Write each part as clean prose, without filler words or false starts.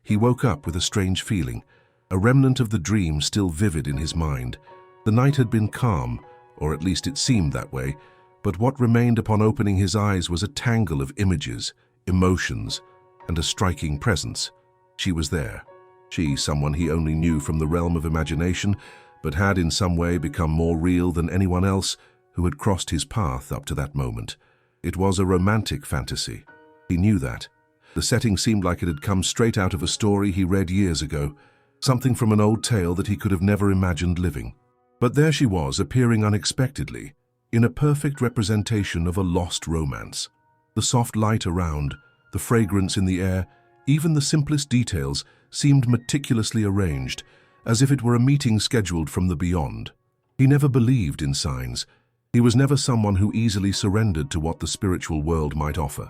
He woke up with a strange feeling, a remnant of the dream still vivid in his mind. The night had been calm, or at least it seemed that way, but what remained upon opening his eyes was a tangle of images, emotions, and a striking presence. She was there. She, someone he only knew from the realm of imagination, but had in some way become more real than anyone else who had crossed his path up to that moment. It was a romantic fantasy. He knew that. The setting seemed like it had come straight out of a story he read years ago, something from an old tale that he could have never imagined living. But there she was, appearing unexpectedly, in a perfect representation of a lost romance. The soft light around, the fragrance in the air, even the simplest details seemed meticulously arranged, as if it were a meeting scheduled from the beyond. He never believed in signs. He was never someone who easily surrendered to what the spiritual world might offer.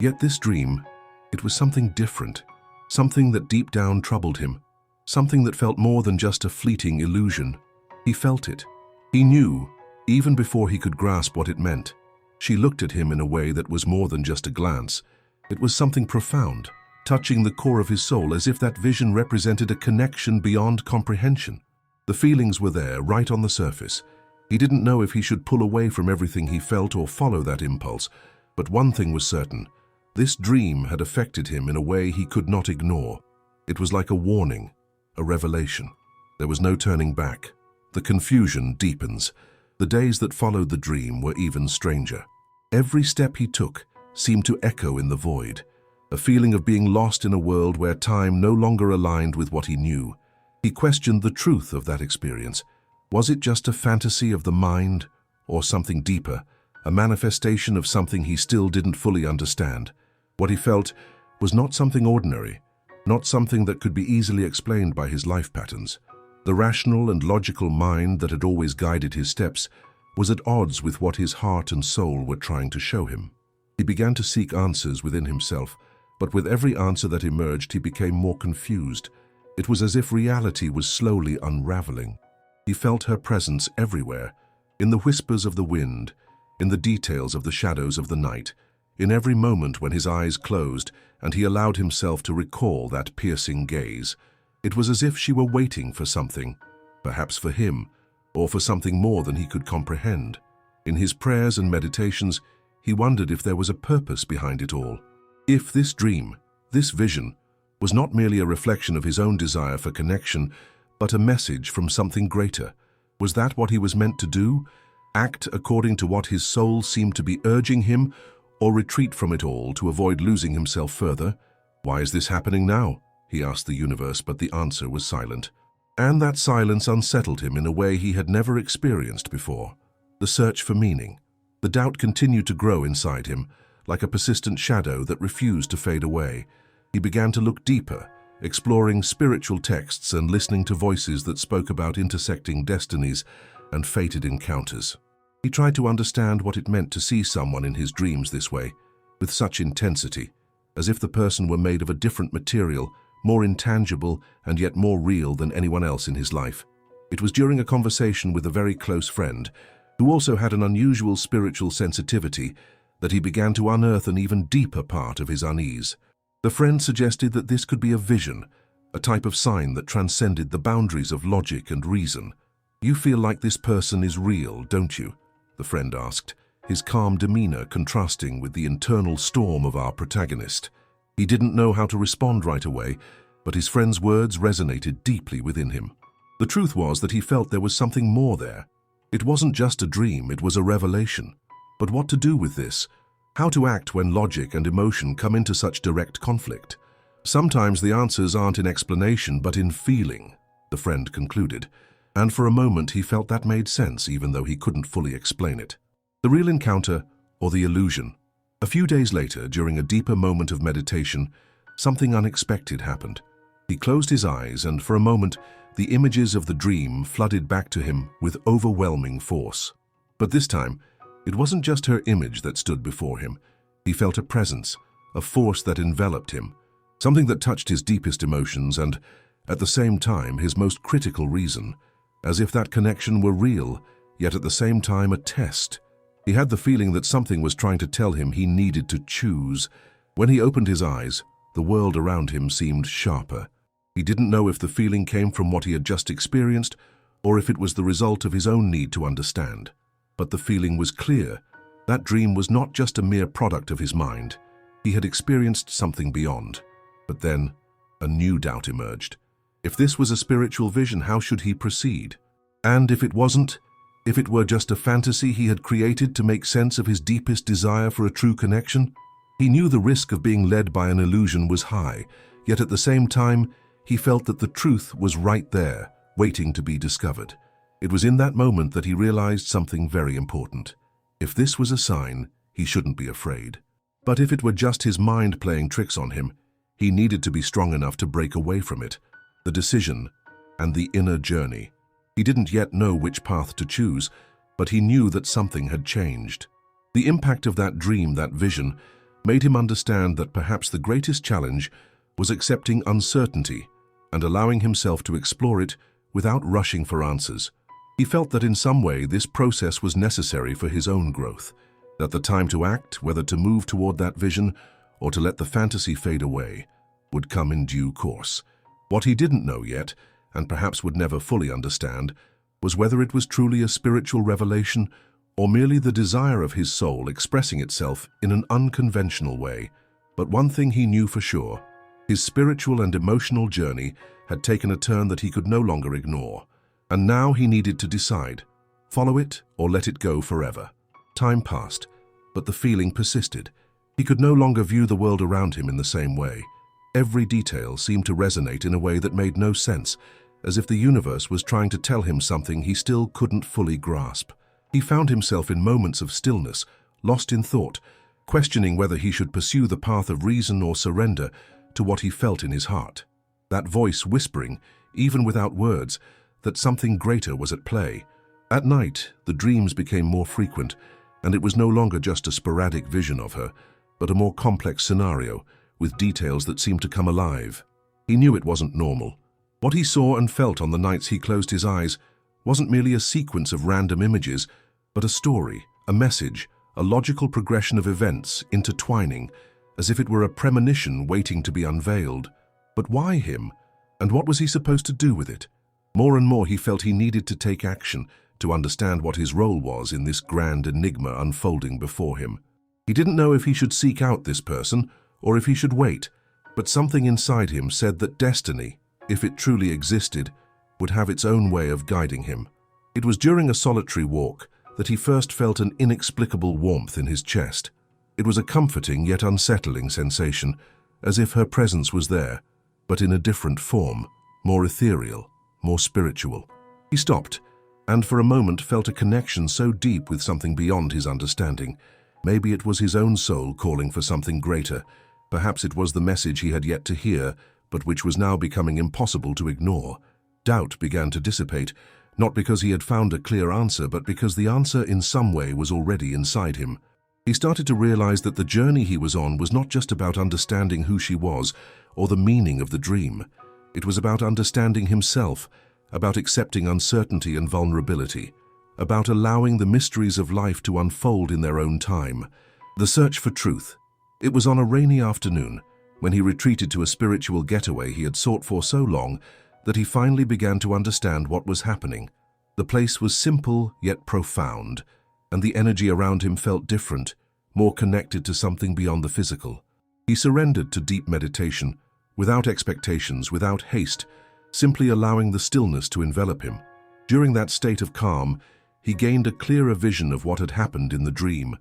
Yet this dream, it was something different, something that deep down troubled him, something that felt more than just a fleeting illusion. He felt it. He knew, even before he could grasp what it meant. She looked at him in a way that was more than just a glance. It was something profound, touching the core of his soul, as if that vision represented a connection beyond comprehension. The feelings were there, right on the surface. He didn't know if he should pull away from everything he felt or follow that impulse, but one thing was certain. This dream had affected him in a way he could not ignore. It was like a warning, a revelation. There was no turning back. The confusion deepens. The days that followed the dream were even stranger. Every step he took seemed to echo in the void, a feeling of being lost in a world where time no longer aligned with what he knew. He questioned the truth of that experience. Was it just a fantasy of the mind, or something deeper, a manifestation of something he still didn't fully understand? What he felt was not something ordinary, not something that could be easily explained by his life patterns. The rational and logical mind that had always guided his steps was at odds with what his heart and soul were trying to show him. He began to seek answers within himself, but with every answer that emerged, he became more confused. It was as if reality was slowly unraveling. He felt her presence everywhere, in the whispers of the wind, in the details of the shadows of the night, in every moment when his eyes closed and he allowed himself to recall that piercing gaze. It was as if she were waiting for something, perhaps for him, or for something more than he could comprehend. In his prayers and meditations, he wondered if there was a purpose behind it all. If this dream, this vision, was not merely a reflection of his own desire for connection, but a message from something greater. Was that what he was meant to do? Act according to what his soul seemed to be urging him, or retreat from it all to avoid losing himself further? Why is this happening now? He asked the universe, but the answer was silent. And that silence unsettled him in a way he had never experienced before. The search for meaning. The doubt continued to grow inside him, like a persistent shadow that refused to fade away. He began to look deeper, exploring spiritual texts and listening to voices that spoke about intersecting destinies and fated encounters. He tried to understand what it meant to see someone in his dreams this way, with such intensity, as if the person were made of a different material, more intangible and yet more real than anyone else in his life. It was during a conversation with a very close friend, who also had an unusual spiritual sensitivity, that he began to unearth an even deeper part of his unease. The friend suggested that this could be a vision, a type of sign that transcended the boundaries of logic and reason. "You feel like this person is real, don't you?" the friend asked, his calm demeanor contrasting with the internal storm of our protagonist. He didn't know how to respond right away, but his friend's words resonated deeply within him. The truth was that he felt there was something more there. It wasn't just a dream, it was a revelation. But what to do with this? How to act when logic and emotion come into such direct conflict? Sometimes the answers aren't in explanation, but in feeling, the friend concluded. And for a moment he felt that made sense, even though he couldn't fully explain it. The real encounter, or the illusion? A few days later, during a deeper moment of meditation, something unexpected happened. He closed his eyes, and for a moment, the images of the dream flooded back to him with overwhelming force. But this time, it wasn't just her image that stood before him. He felt a presence, a force that enveloped him, something that touched his deepest emotions and, at the same time, his most critical reason, as if that connection were real, yet at the same time a test. He had the feeling that something was trying to tell him he needed to choose. When he opened his eyes, The world around him seemed sharper. He didn't know if the feeling came from what he had just experienced or if it was the result of his own need to understand. But the feeling was clear. That dream was not just a mere product of his mind. He had experienced something beyond. But then, a new doubt emerged. If this was a spiritual vision, how should he proceed? And if it wasn't, if it were just a fantasy he had created to make sense of his deepest desire for a true connection? He knew the risk of being led by an illusion was high, yet at the same time, he felt that the truth was right there, waiting to be discovered. It was in that moment that he realized something very important. If this was a sign, he shouldn't be afraid. But if it were just his mind playing tricks on him, he needed to be strong enough to break away from it. The decision and the inner journey. He didn't yet know which path to choose, but he knew that something had changed. The impact of that dream, that vision, made him understand that perhaps the greatest challenge was accepting uncertainty and allowing himself to explore it without rushing for answers. He felt that in some way this process was necessary for his own growth, that the time to act, whether to move toward that vision or to let the fantasy fade away, would come in due course. What he didn't know yet, and perhaps would never fully understand, was whether it was truly a spiritual revelation or merely the desire of his soul expressing itself in an unconventional way. But one thing he knew for sure: his spiritual and emotional journey had taken a turn that he could no longer ignore. And now he needed to decide, follow it or let it go forever. Time passed, but the feeling persisted. He could no longer view the world around him in the same way. Every detail seemed to resonate in a way that made no sense, as if the universe was trying to tell him something he still couldn't fully grasp. He found himself in moments of stillness, lost in thought, questioning whether he should pursue the path of reason or surrender to what he felt in his heart. That voice whispering, even without words, that something greater was at play. At night, the dreams became more frequent, and it was no longer just a sporadic vision of her, but a more complex scenario, with details that seemed to come alive. He knew it wasn't normal. What he saw and felt on the nights he closed his eyes wasn't merely a sequence of random images, but a story, a message, a logical progression of events intertwining, as if it were a premonition waiting to be unveiled. But why him? And what was he supposed to do with it? More and more he felt he needed to take action to understand what his role was in this grand enigma unfolding before him. He didn't know if he should seek out this person or if he should wait, but something inside him said that destiny, if it truly existed, would have its own way of guiding him. It was during a solitary walk that he first felt an inexplicable warmth in his chest. It was a comforting yet unsettling sensation, as if her presence was there, but in a different form, more ethereal, more spiritual. He stopped, and for a moment felt a connection so deep with something beyond his understanding. Maybe it was his own soul calling for something greater. Perhaps it was the message he had yet to hear, but which was now becoming impossible to ignore. Doubt began to dissipate, not because he had found a clear answer, but because the answer in some way was already inside him. He started to realize that the journey he was on was not just about understanding who she was or the meaning of the dream. It was about understanding himself, about accepting uncertainty and vulnerability, about allowing the mysteries of life to unfold in their own time. The search for truth. It was on a rainy afternoon, when he retreated to a spiritual getaway he had sought for so long, that he finally began to understand what was happening. The place was simple yet profound, and the energy around him felt different, more connected to something beyond the physical. He surrendered to deep meditation, without expectations, without haste, simply allowing the stillness to envelop him. During that state of calm, he gained a clearer vision of what had happened in the dream,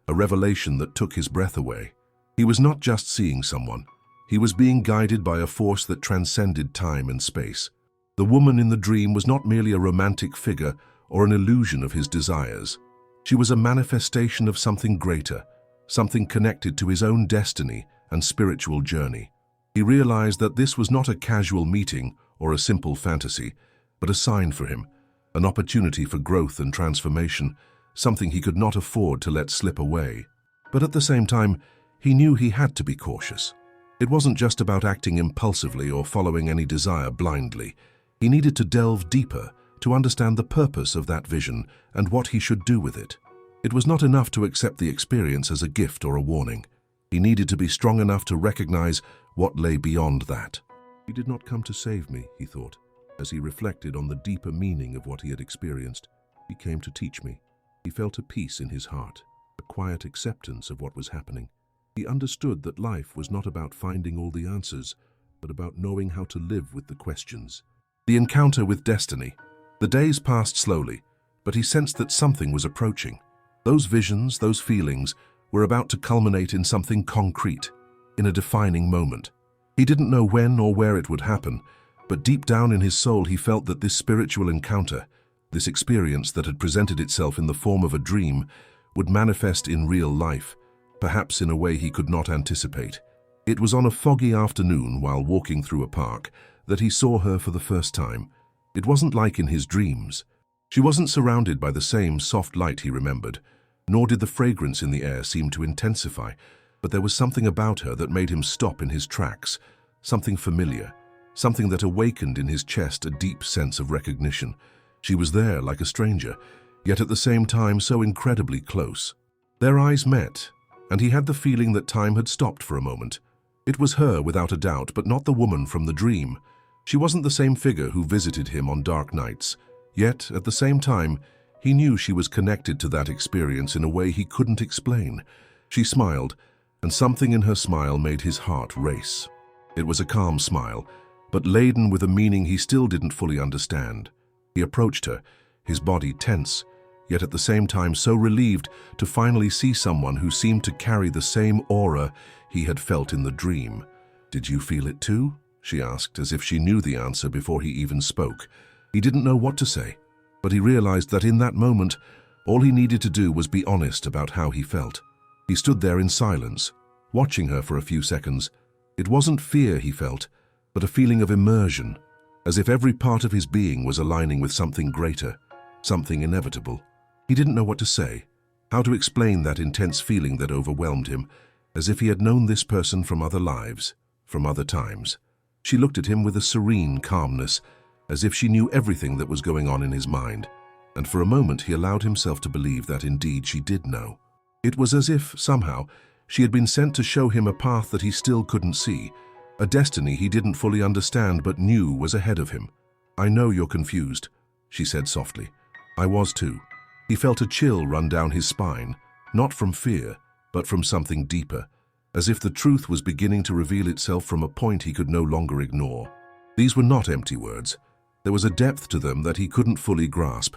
a revelation that took his breath away. He was not just seeing someone. He was being guided by a force that transcended time and space. The woman in the dream was not merely a romantic figure or an illusion of his desires. She was a manifestation of something greater, something connected to his own destiny and spiritual journey. He realized that this was not a casual meeting or a simple fantasy, but a sign for him, an opportunity for growth and transformation, something he could not afford to let slip away. But at the same time, he knew he had to be cautious. It wasn't just about acting impulsively or following any desire blindly. He needed to delve deeper to understand the purpose of that vision and what he should do with it. It was not enough to accept the experience as a gift or a warning. He needed to be strong enough to recognize what lay beyond that. He did not come to save me, he thought, as he reflected on the deeper meaning of what he had experienced. He came to teach me. He felt a peace in his heart, a quiet acceptance of what was happening. He understood that life was not about finding all the answers, but about knowing how to live with the questions. The encounter with destiny. The days passed slowly, but he sensed that something was approaching. Those visions, those feelings, were about to culminate in something concrete, in a defining moment. He didn't know when or where it would happen, but deep down in his soul he felt that this spiritual encounter, this experience that had presented itself in the form of a dream, would manifest in real life, perhaps in a way he could not anticipate. It was on a foggy afternoon while walking through a park that he saw her for the first time. It wasn't like in his dreams. She wasn't surrounded by the same soft light he remembered, nor did the fragrance in the air seem to intensify, but there was something about her that made him stop in his tracks, something familiar, something that awakened in his chest a deep sense of recognition. She was there like a stranger, yet at the same time so incredibly close. Their eyes met, and he had the feeling that time had stopped for a moment. It was her without a doubt, but not the woman from the dream. She wasn't the same figure who visited him on dark nights, yet at the same time, he knew she was connected to that experience in a way he couldn't explain. She smiled, and something in her smile made his heart race. It was a calm smile, but laden with a meaning he still didn't fully understand. He approached her, his body tense, yet at the same time so relieved to finally see someone who seemed to carry the same aura he had felt in the dream. "Did you feel it too?" she asked, as if she knew the answer before he even spoke. He didn't know what to say, but he realized that in that moment, all he needed to do was be honest about how he felt. He stood there in silence, watching her for a few seconds. It wasn't fear he felt, but a feeling of immersion, as if every part of his being was aligning with something greater, something inevitable. He didn't know what to say, how to explain that intense feeling that overwhelmed him, as if he had known this person from other lives, from other times. She looked at him with a serene calmness, as if she knew everything that was going on in his mind, and for a moment he allowed himself to believe that indeed she did know. It was as if, somehow, she had been sent to show him a path that he still couldn't see, a destiny he didn't fully understand but knew was ahead of him. "I know you're confused," she said softly. "I was too." He felt a chill run down his spine, not from fear, but from something deeper, as if the truth was beginning to reveal itself from a point he could no longer ignore. These were not empty words. There was a depth to them that he couldn't fully grasp,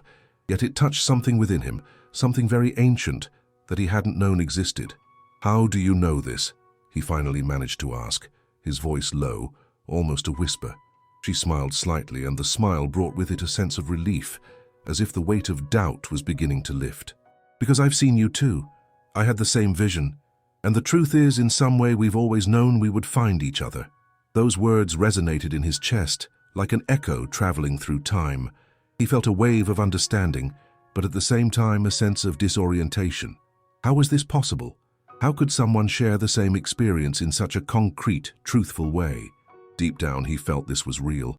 yet it touched something within him, something very ancient that he hadn't known existed. "How do you know this?" he finally managed to ask, his voice low, almost a whisper. She smiled slightly, and the smile brought with it a sense of relief, as if the weight of doubt was beginning to lift. "Because I've seen you too. I had the same vision. And the truth is, in some way we've always known we would find each other." Those words resonated in his chest, like an echo traveling through time. He felt a wave of understanding, but at the same time a sense of disorientation. How was this possible? How could someone share the same experience in such a concrete, truthful way? Deep down he felt this was real.